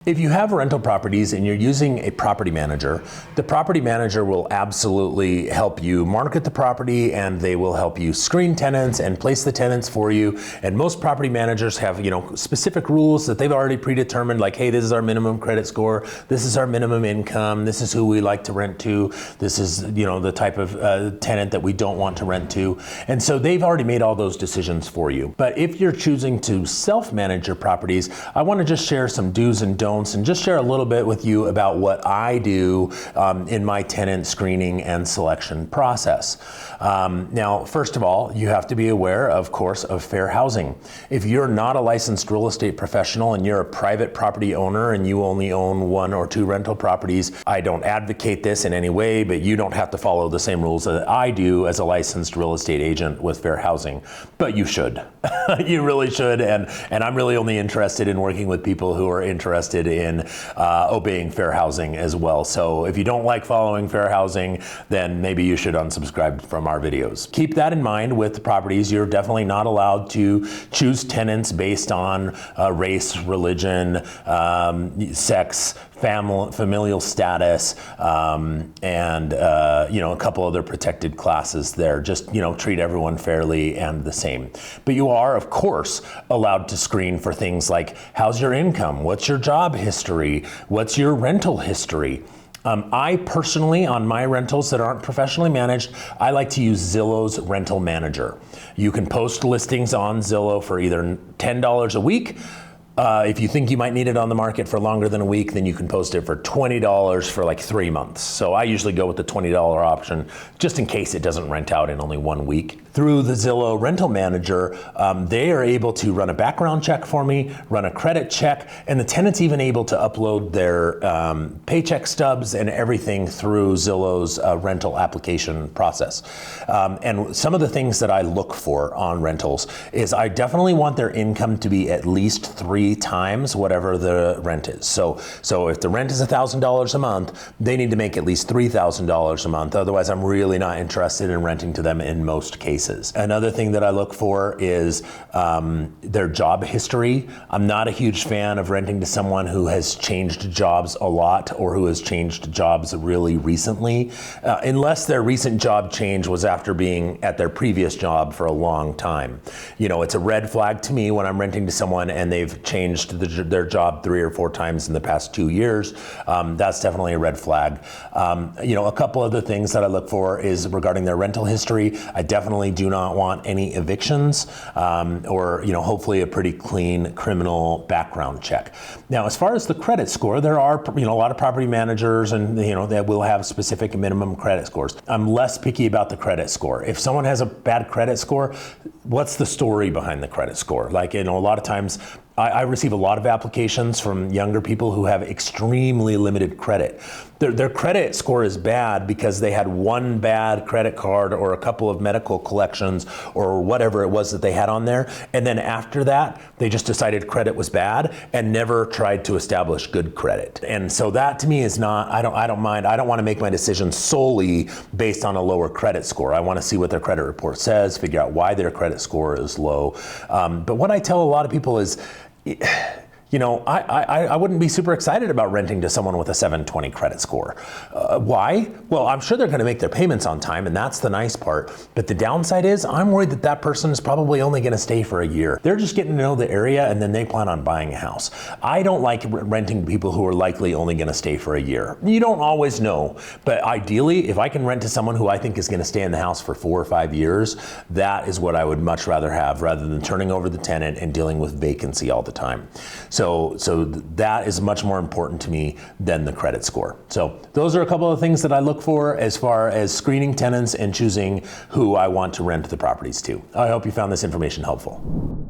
If you have rental properties and you're using a property manager, the property manager will absolutely help you market the property, and they will help you screen tenants and place the tenants for you. And most property managers have, specific rules that they've already predetermined, like, hey, this is our minimum credit score, this is our minimum income, this is who we like to rent to, this is, the type of tenant that we don't want to rent to. And so they've already made all those decisions for you. But if you're choosing to self-manage your properties, I want to just share some do's and don'ts and just share a little bit with you about what I do in my tenant screening and selection process. Now, first of all, you have to be aware, of course, of fair housing. If you're not a licensed real estate professional and you're a private property owner and you only own 1 or 2 rental properties, I don't advocate this in any way, but you don't have to follow the same rules that I do as a licensed real estate agent with fair housing. But you should. You really should, and I'm really only interested in working with people who are interested in obeying fair housing as well. So if you don't like following fair housing, then maybe you should unsubscribe from our videos. Keep that in mind with properties. You're definitely not allowed to choose tenants based on race, religion, sex, familial status, and a couple other protected classes there. Just treat everyone fairly and the same. But you are, of course, allowed to screen for things like, how's your income? What's your job history? What's your rental history? I personally, on my rentals that aren't professionally managed, I like to use Zillow's Rental Manager. You can post listings on Zillow for either $10 a week. If you think you might need it on the market for longer than a week, then you can post it for $20 for like 3 months. So I usually go with the $20 option just in case it doesn't rent out in only 1 week. Through the Zillow Rental Manager, they are able to run a background check for me, run a credit check, and the tenant's even able to upload their paycheck stubs and everything through Zillow's rental application process. And some of the things that I look for on rentals is I definitely want their income to be at least 3 times whatever the rent is. So if the rent is $1,000 a month, they need to make at least $3,000 a month. Otherwise, I'm really not interested in renting to them in most cases. Another thing that I look for is their job history. I'm not a huge fan of renting to someone who has changed jobs a lot or who has changed jobs really recently, unless their recent job change was after being at their previous job for a long time. It's a red flag to me when I'm renting to someone and they've changed their job 3 or 4 times in the past 2 years. That's definitely a red flag. A couple other things that I look for is regarding their rental history. I definitely do not want any evictions or hopefully a pretty clean criminal background check. Now, as far as the credit score, there are a lot of property managers and that will have specific minimum credit scores. I'm less picky about the credit score. If someone has a bad credit score, what's the story behind the credit score? Like, a lot of times I receive a lot of applications from younger people who have extremely limited credit. Their credit score is bad because they had one bad credit card or a couple of medical collections or whatever it was that they had on there. And then after that, they just decided credit was bad and never tried to establish good credit. And so that to me is not, I don't mind. I don't want to make my decision solely based on a lower credit score. I want to see what their credit report says, figure out why their credit score is low. But what I tell a lot of people is, I wouldn't be super excited about renting to someone with a 720 credit score. Why? Well, I'm sure they're going to make their payments on time, and that's the nice part. But the downside is I'm worried that person is probably only going to stay for a year. They're just getting to know the area, and then they plan on buying a house. I don't like renting to people who are likely only going to stay for a year. You don't always know, but ideally, if I can rent to someone who I think is going to stay in the house for 4 or 5 years, that is what I would much rather have, rather than turning over the tenant and dealing with vacancy all the time. So that is much more important to me than the credit score. So those are a couple of things that I look for as far as screening tenants and choosing who I want to rent the properties to. I hope you found this information helpful.